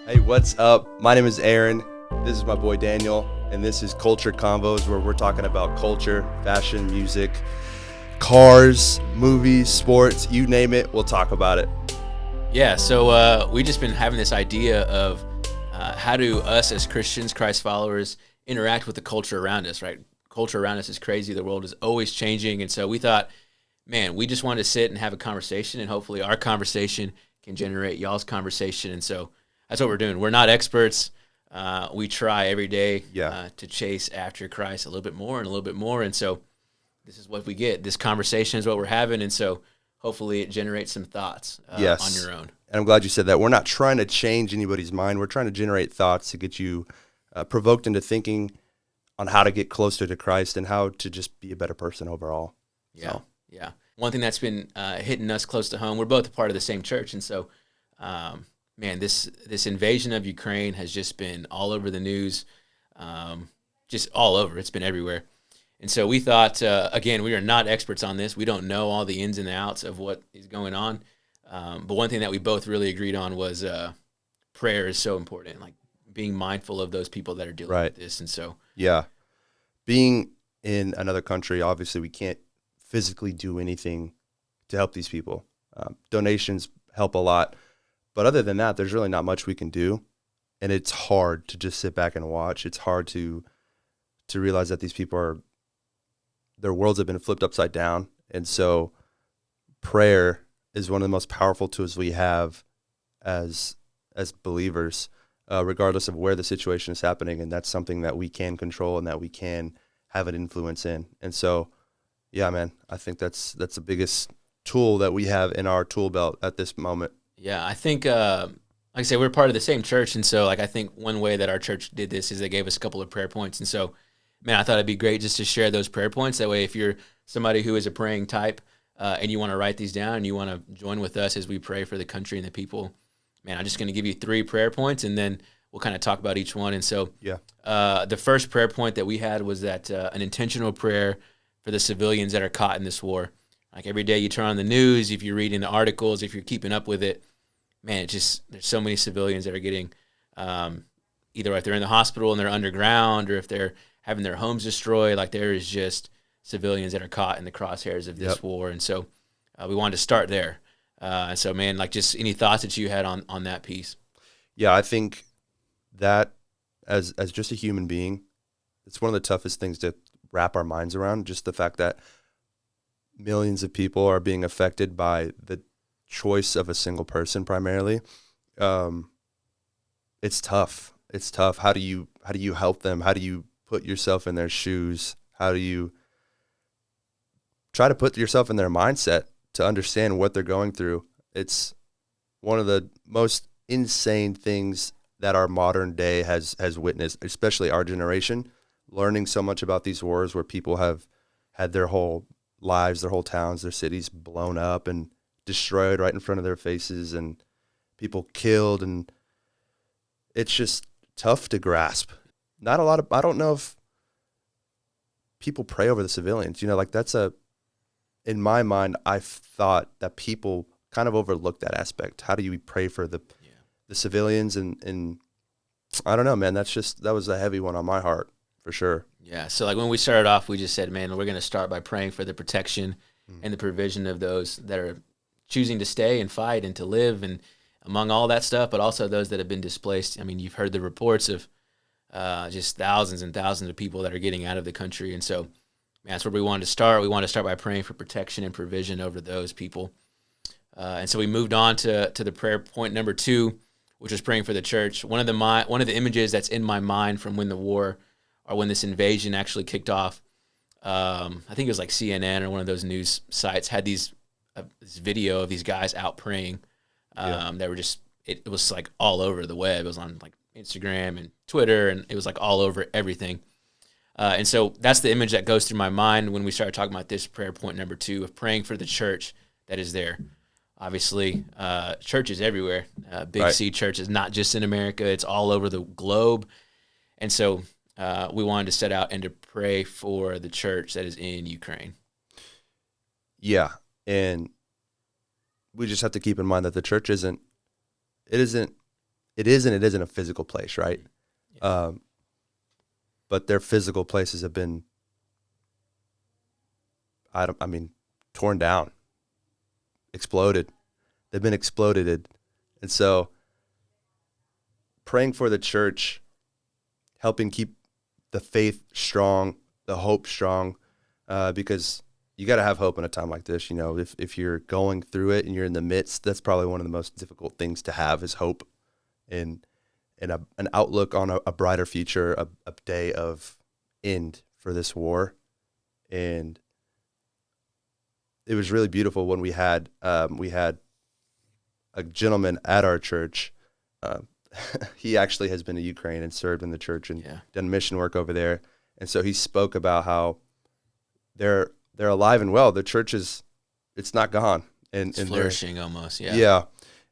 Hey, what's up? My name is Aaron. This is my boy Daniel, and this is Culture Convos, where we're talking about culture, fashion, music, cars, movies, sports, you name it, we'll talk about it. Yeah, so we just been having this idea of how do us as Christians, Christ followers, interact with the culture around us, right? Culture around us is crazy. The world is always changing. And so we thought, man, we just wanted to sit and have a conversation, and hopefully our conversation can generate y'all's conversation. And so that's what we're doing. We're not experts. We try every day to chase after Christ a little bit more and a little bit more. And so this is what we get. This conversation is what we're having. And so hopefully it generates some thoughts on your own. And I'm glad you said that. We're not trying to change anybody's mind. We're trying to generate thoughts to get you provoked into thinking on how to get closer to Christ and how to just be a better person overall. Yeah. One thing that's been hitting us close to home, we're both a part of the same church. And so, man, this invasion of Ukraine has just been all over the news, just all over. It's been everywhere. And so we thought, again, we are not experts on this. We don't know all the ins and outs of what is going on. But one thing that we both really agreed on was prayer is so important, like being mindful of those people that are dealing with this. And so, being in another country, obviously we can't physically do anything to help these people. Donations help a lot. But other than that, there's really not much we can do. And it's hard to just sit back and watch. It's hard to realize that these people their worlds have been flipped upside down. And so prayer is one of the most powerful tools we have as believers, regardless of where the situation is happening. And that's something that we can control and that we can have an influence in. And so, yeah, man, I think that's the biggest tool that we have in our tool belt at this moment. Yeah, I think, like I say, we're part of the same church. And so, like, I think one way that our church did this is they gave us a couple of prayer points. And so, man, I thought it'd be great just to share those prayer points. That way, if you're somebody who is a praying type and you want to write these down and you want to join with us as we pray for the country and the people, man, I'm just going to give you 3 prayer points, and then we'll kind of talk about each one. And so the first prayer point that we had was that an intentional prayer for the civilians that are caught in this war. Like every day you turn on the news, if you're reading the articles, if you're keeping up with it, man, there's so many civilians that are getting either if they're in the hospital and they're underground, or if they're having their homes destroyed. Like there is just civilians that are caught in the crosshairs of this war. And so we wanted to start there. And so, man, like just any thoughts that you had on that piece? Yeah, I think that as just a human being, it's one of the toughest things to wrap our minds around, just the fact that millions of people are being affected by the choice of a single person primarily. It's tough. It's tough. How do you help them? How do you put yourself in their shoes? How do you try to put yourself in their mindset to understand what they're going through? It's one of the most insane things that our modern day has witnessed, especially our generation, learning so much about these wars where people have had their whole lives, their whole towns, their cities blown up and destroyed right in front of their faces, and people killed, and it's just tough to grasp. I don't know if people pray over the civilians, like in my mind, I thought that people kind of overlook that aspect. How do you pray for the civilians? And I don't know, man, that was a heavy one on my heart for sure. Yeah. So like when we started off, we just said, man, we're going to start by praying for the protection and the provision of those that are choosing to stay and fight and to live, and among all that stuff, but also those that have been displaced. I mean, you've heard the reports of just thousands and thousands of people that are getting out of the country. And so, man, that's where we wanted to start. We wanted to start by praying for protection and provision over those people. And so we moved on to the prayer point number 2, which was praying for the church. One of the images that's in my mind from when the war or when this invasion actually kicked off, I think it was like CNN or one of those news sites had this video of these guys out praying. That were it was like all over the web. It was on like Instagram and Twitter, and it was like all over everything. And so that's the image that goes through my mind when we started talking about this prayer point number 2 of praying for the church that is there. Obviously, churches everywhere. Big C churches, not just in America. It's all over the globe. And so we wanted to set out and to pray for the church that is in Ukraine. Yeah, and we just have to keep in mind that the church isn't it is and it isn't a physical place, right? Yeah. But their physical places have been, I mean, torn down, exploded. They've been exploded. And so praying for the church, helping keep the faith strong, the hope strong, because you got to have hope in a time like this. You know, if you're going through it and you're in the midst, that's probably one of the most difficult things to have is hope and an outlook on a brighter future, a day of end for this war. And it was really beautiful when we had a gentleman at our church. He actually has been to Ukraine and served in the church and done mission work over there. And so he spoke about how they're alive and well. The church it's not gone. And It's flourishing almost, yeah. Yeah.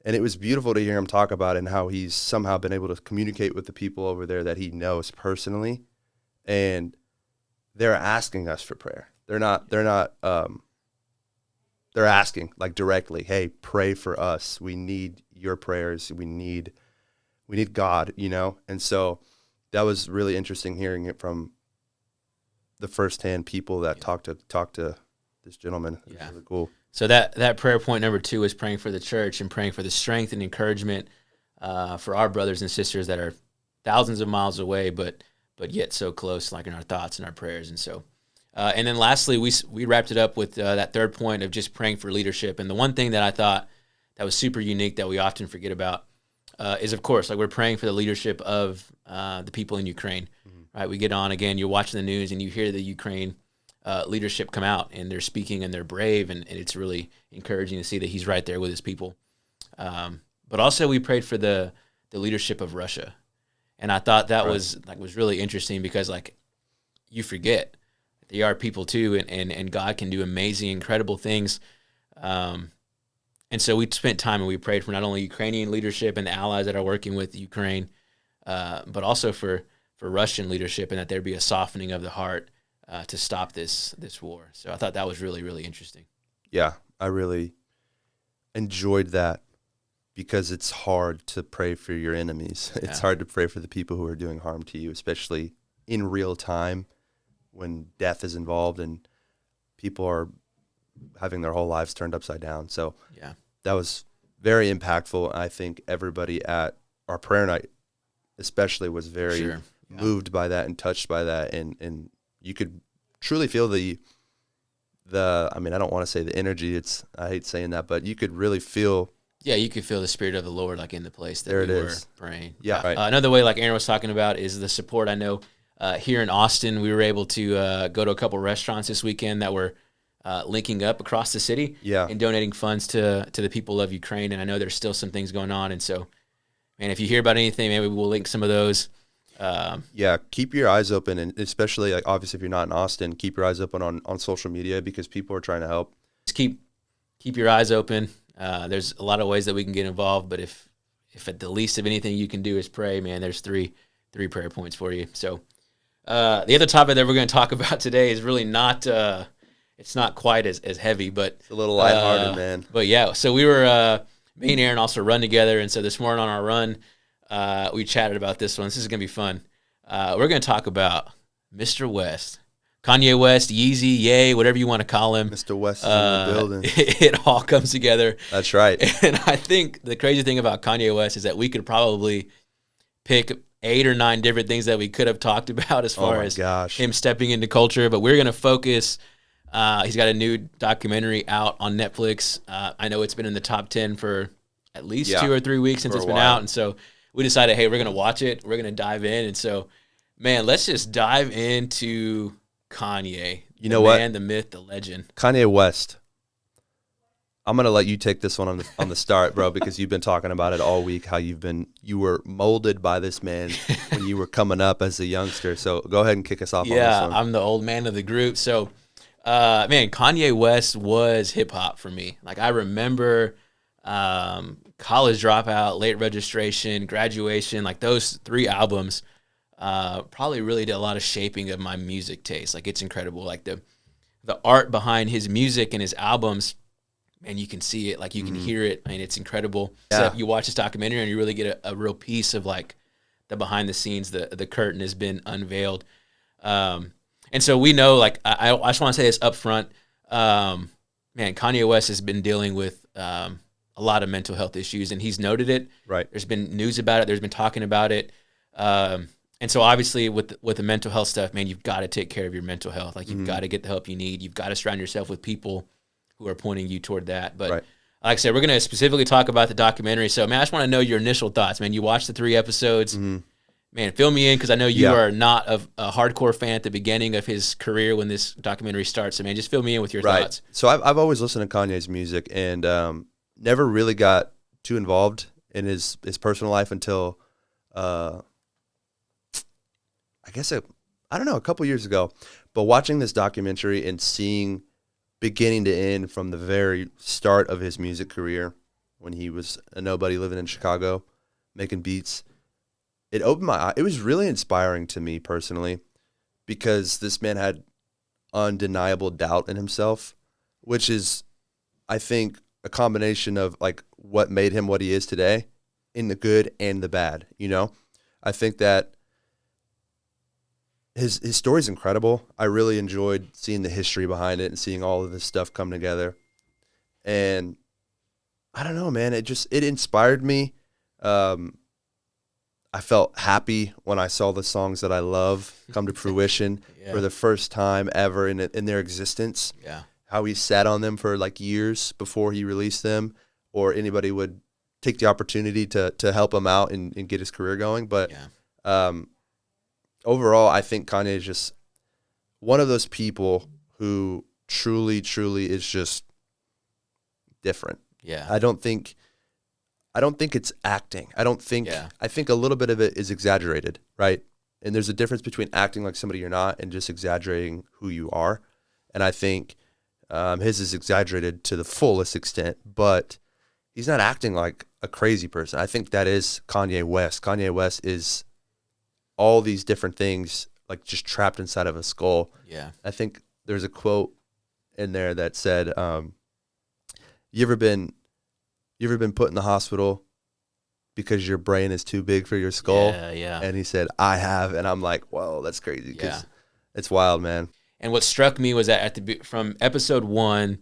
And it was beautiful to hear him talk about it and how he's somehow been able to communicate with the people over there that he knows personally. And they're asking us for prayer. They're asking like directly, hey, pray for us. We need your prayers. We need God, you know? And so that was really interesting hearing it from the firsthand people that talked to this gentleman. It was really cool. So that prayer point number 2 is praying for the church and praying for the strength and encouragement for our brothers and sisters that are thousands of miles away, but yet so close, like in our thoughts and our prayers. And so, and then lastly, we wrapped it up with that third point of just praying for leadership. And the one thing that I thought that was super unique that we often forget about is, of course, like we're praying for the leadership of the people in Ukraine, right? We get on again, you're watching the news and you hear the Ukraine leadership come out and they're speaking and they're brave, and it's really encouraging to see that he's right there with his people. But also we prayed for the leadership of Russia. And I thought that was really interesting because like you forget they are people too, and God can do amazing, incredible things. And so we spent time and we prayed for not only Ukrainian leadership and the allies that are working with Ukraine, but also for Russian leadership, and that there be a softening of the heart to stop this war. So I thought that was really, really interesting. Yeah, I really enjoyed that because it's hard to pray for your enemies. Yeah. It's hard to pray for the people who are doing harm to you, especially in real time when death is involved and people are having their whole lives turned upside down. So that was very impactful. I think everybody at our prayer night especially was very moved by that and touched by that. And you could truly feel the I mean, I don't want to say the energy. I hate saying that, but you could really feel. Yeah, you could feel the Spirit of the Lord like in the place that we were praying. Yeah, right. Another way, like Aaron was talking about, is the support. I know here in Austin, we were able to go to a couple restaurants this weekend that were linking up across the city and donating funds to the people of Ukraine. And I know there's still some things going on. And so, man, if you hear about anything, maybe we'll link some of those. Keep your eyes open, and especially like obviously if you're not in Austin, keep your eyes open on social media because people are trying to help. Just keep your eyes open. There's a lot of ways that we can get involved, but if at the least of anything you can do is pray, man, there's three prayer points for you. So the other topic that we're going to talk about today is really not it's not quite as heavy, but it's a little lighthearted, man. But yeah, so we were me and Aaron also run together, and so this morning on our run, we chatted about this one. This is going to be fun. We're going to talk about Mr. West. Kanye West, Yeezy, Ye, whatever you want to call him. Mr. West is in the building. It all comes together. That's right. And I think the crazy thing about Kanye West is that we could probably pick 8 or 9 different things that we could have talked about as far as him stepping into culture. But we're going to focus. He's got a new documentary out on Netflix. I know it's been in the top 10 for at least 2 or 3 weeks since it's been out. And so we decided, hey, we're going to watch it. We're going to dive in. And so, man, let's just dive into Kanye. You know what? Man, the myth, the legend. Kanye West. I'm going to let you take this one on the start, bro, because you've been talking about it all week, how you were molded by this man when you were coming up as a youngster. So go ahead and kick us off on this one. I'm the old man of the group. So, man, Kanye West was hip-hop for me. Like, I remember College Dropout, Late Registration, Graduation, like those 3 albums probably really did a lot of shaping of my music taste. Like, it's incredible. Like, the art behind his music and his albums man, you can see it, like you can hear it. I mean, it's incredible. Yeah. So you watch this documentary and you really get a real piece of like the behind the scenes, the curtain has been unveiled. And so we know, like, I just want to say this up front. Man, Kanye West has been dealing with a lot of mental health issues, and he's noted it. Right. There's been news about it. There's been talking about it. And so obviously with the mental health stuff, man, you've got to take care of your mental health. Like, you've got to get the help you need. You've got to surround yourself with people who are pointing you toward that. But Right. like I said, we're going to specifically talk about the documentary. So, man, I just want to know your initial thoughts, man. You watched the 3 episodes. Man, fill me in, because I know you are not a hardcore fan at the beginning of his career when this documentary starts. So, man, just fill me in with your thoughts. So I've always listened to Kanye's music and never really got too involved in his personal life until I guess I don't know, a couple years ago. But watching this documentary and seeing beginning to end from the very start of his music career, when he was a nobody living in Chicago making beats, it opened my eye. It was really inspiring to me personally, because this man had undeniable doubt in himself, which is, I think, a combination of like what made him what he is today, in the good and the bad. You know, I think that his story is incredible. I really enjoyed seeing the history behind it and seeing all of this stuff come together. And I don't know, man, it inspired me. I felt happy when I saw the songs that I love come to fruition for the first time ever in their existence. Yeah. How he sat on them for like years before he released them, or anybody would take the opportunity to help him out and get his career going. But overall, I think Kanye is just one of those people who truly, truly is just different. Yeah. I don't think it's acting. I think a little bit of it is exaggerated, right? And there's a difference between acting like somebody you're not and just exaggerating who you are. And I think his is exaggerated to the fullest extent, but he's not acting like a crazy person. I think that is Kanye West. Kanye West is all these different things, like just trapped inside of a skull. Yeah. I think there's a quote in there that said, you ever been put in the hospital because your brain is too big for your skull? Yeah. And he said, I have. And I'm like, whoa, that's crazy. Yeah. It's wild, man. And what struck me was that from episode 1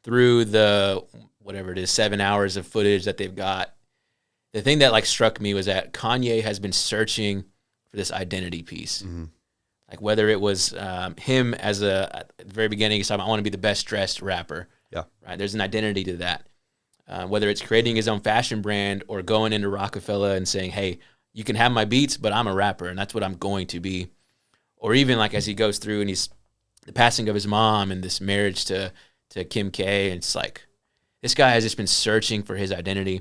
through the, whatever it is, 7 hours of footage that they've got, the thing that like struck me was that Kanye has been searching for this identity piece. Like whether it was him as at the very beginning, he's talking about, I want to be the best dressed rapper. Yeah. Right. There's an identity to that. Whether it's creating his own fashion brand or going into Rockefeller and saying, hey, you can have my beats, but I'm a rapper and that's what I'm going to be. Or even like as he goes through and he's the passing of his mom and this marriage to Kim K, and it's like this guy has just been searching for his identity.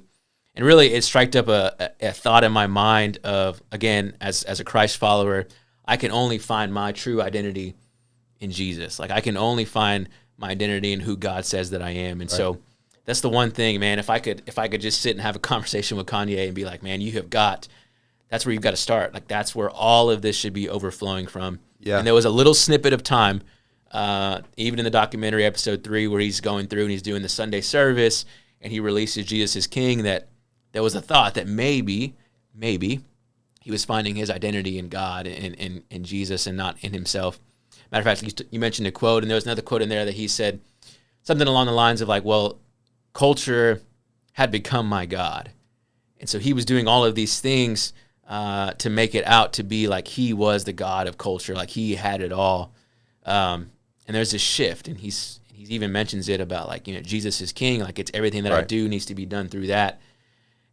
And really it struck up a thought in my mind of, again, as a Christ follower, I can only find my true identity in Jesus. Like I can only find my identity in who God says that I am. And so that's the one thing, man, if I could just sit and have a conversation with Kanye and be like, man, that's where you've got to start. Like that's where all of this should be overflowing from. Yeah. And there was a little snippet of time, even in the documentary episode 3, where he's going through and he's doing the Sunday service and he releases Jesus is King, that there was a thought that maybe he was finding his identity in God and in Jesus and not in himself. Matter of fact, you mentioned a quote, and there was another quote in there that he said something along the lines of like, well, culture had become my God. And so he was doing all of these things to make it out to be like he was the God of culture, like he had it all. And there's this shift, and he's even mentions it about like, Jesus is king, like it's everything that I do needs to be done through that.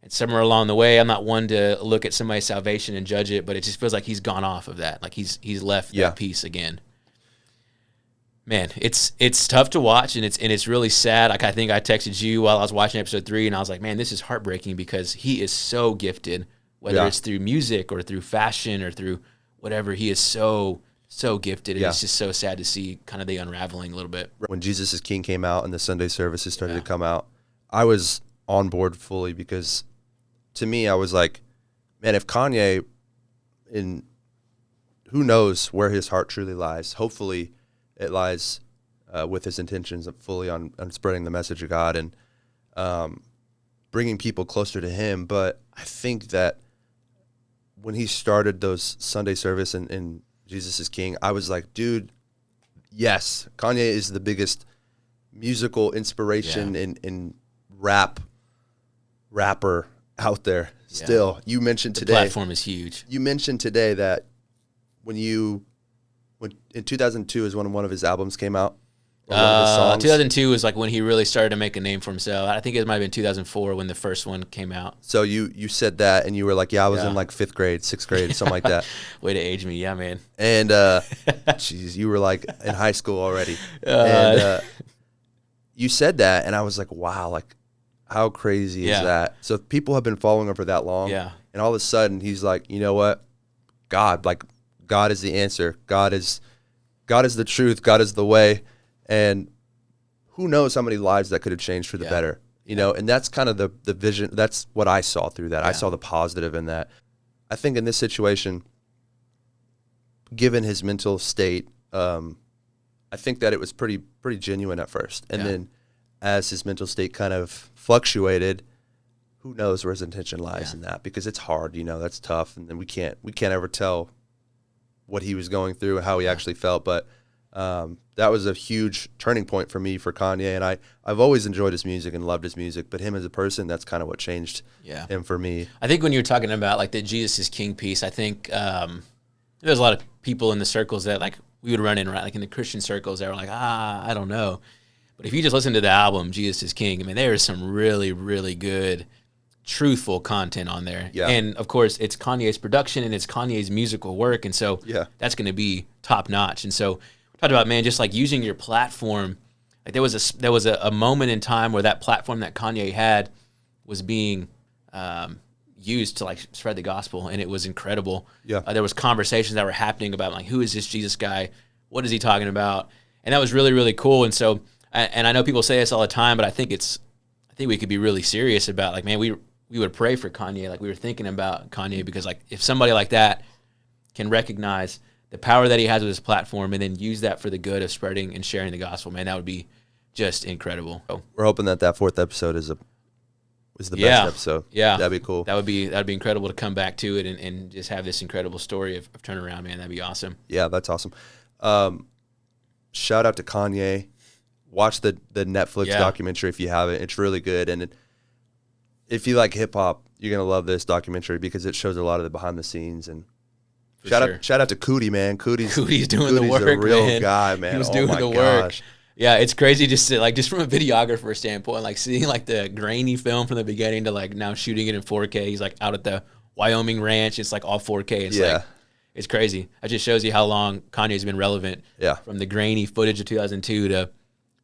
And somewhere along the way, I'm not one to look at somebody's salvation and judge it, but it just feels like he's gone off of that. Like he's left that piece again. Man, it's tough to watch, and it's really sad. Like I think I texted you while I was watching episode 3, and I was like, man, this is heartbreaking because he is so gifted, whether it's through music or through fashion or through whatever. He is so gifted, and it's just so sad to see kind of the unraveling a little bit. When Jesus is King came out and the Sunday services started to come out, I was on board fully, because to me, I was like, man, if Kanye, who knows where his heart truly lies, hopefully it lies with his intentions of fully on spreading the message of God and bringing people closer to him. But I think that when he started those Sunday service in Jesus is King, I was like, dude, yes, Kanye is the biggest musical inspiration in rapper out there still. Yeah. You mentioned The today. platform is huge. You mentioned today that when in 2002 is when one of his albums came out. Or one of his songs. 2002 was like when he really started to make a name for himself. I think it might have been 2004 when the first one came out. So you said that and you were like, yeah, I was in like 5th grade, 6th grade, something like that. Way to age me. Yeah, man. And geez, you were like in high school already. And you said that and I was like, wow, like how crazy is that? So if people have been following him for that long. Yeah. And all of a sudden he's like, you know what? God is the answer. God is the truth. God is the way. And who knows how many lives that could have changed for the better, you know? And that's kind of the vision. That's what I saw through that. I saw the positive in that. I think in this situation, given his mental state, I think that it was pretty genuine at first. And then as his mental state kind of fluctuated, who knows where his intention lies in that, because it's hard, you know, that's tough. And then we can't ever tell what he was going through and how he actually felt. But that was a huge turning point for me, for Kanye. And I've always enjoyed his music and loved his music, but him as a person, that's kind of what changed him for me. I think when you're talking about like the Jesus is King piece, I think there's a lot of people in the circles that like we would run in, right? Like in the Christian circles that were like, I don't know. But if you just listen to the album, Jesus is King, I mean, there is some really, really good, truthful content on there. Yeah. And of course it's Kanye's production and it's Kanye's musical work. And so that's going to be top notch. And so talked about, man, just like using your platform. Like there was a moment in time where that platform that Kanye had was being used to like spread the gospel, and it was incredible. Yeah, there was conversations that were happening about like, who is this Jesus guy? What is he talking about? And that was really, really cool. And so, and I know people say this all the time, but I think we could be really serious about like, man, we would pray for Kanye. Like we were thinking about Kanye because like if somebody like that can recognize the power that he has with his platform and then use that for the good of spreading and sharing the gospel, man, that would be just incredible. So, we're hoping that 4th episode is the best episode. Yeah. That'd be cool. That'd be incredible to come back to it and just have this incredible story of turnaround, man. That'd be awesome. Yeah, that's awesome. Shout out to Kanye. Watch the Netflix documentary if you haven't. It's really good. And if you like hip hop, you're going to love this documentary because it shows a lot of the behind the scenes. And shout out to Cootie, man. Cootie's doing the work, a real man. guy, man. He was doing the work. Yeah, it's crazy just to, like, just from a videographer standpoint, like seeing like the grainy film from the beginning to like now shooting it in 4K. He's like out at the Wyoming ranch. It's like all 4K. It's like, it's crazy. That just shows you how long Kanye's been relevant. Yeah. From the grainy footage of 2002 to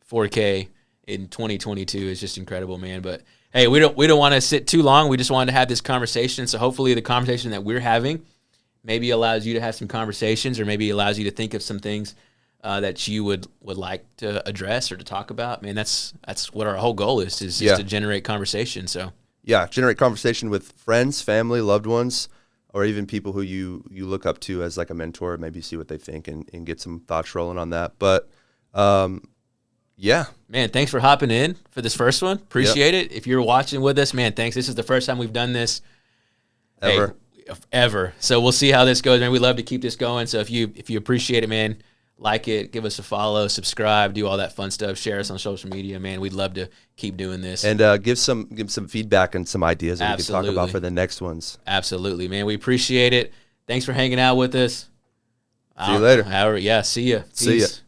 4K in 2022 is just incredible, man. But hey, we don't want to sit too long. We just wanted to have this conversation. So hopefully the conversation that we're having maybe allows you to have some conversations, or maybe allows you to think of some things that you would like to address or to talk about. Man, that's what our whole goal is just to generate conversation. So generate conversation with friends, family, loved ones, or even people who you look up to as like a mentor. Maybe see what they think and get some thoughts rolling on that. But man, thanks for hopping in for this first one. Appreciate it. If you're watching with us, man, thanks. This is the first time we've done this ever. So we'll see how this goes, man. We love to keep this going. So if you appreciate it, man, like it, give us a follow, subscribe, do all that fun stuff, share us on social media, man. We'd love to keep doing this. And give some feedback and some ideas that we can talk about for the next ones. Absolutely, man. We appreciate it. Thanks for hanging out with us. See you later. See ya. See ya.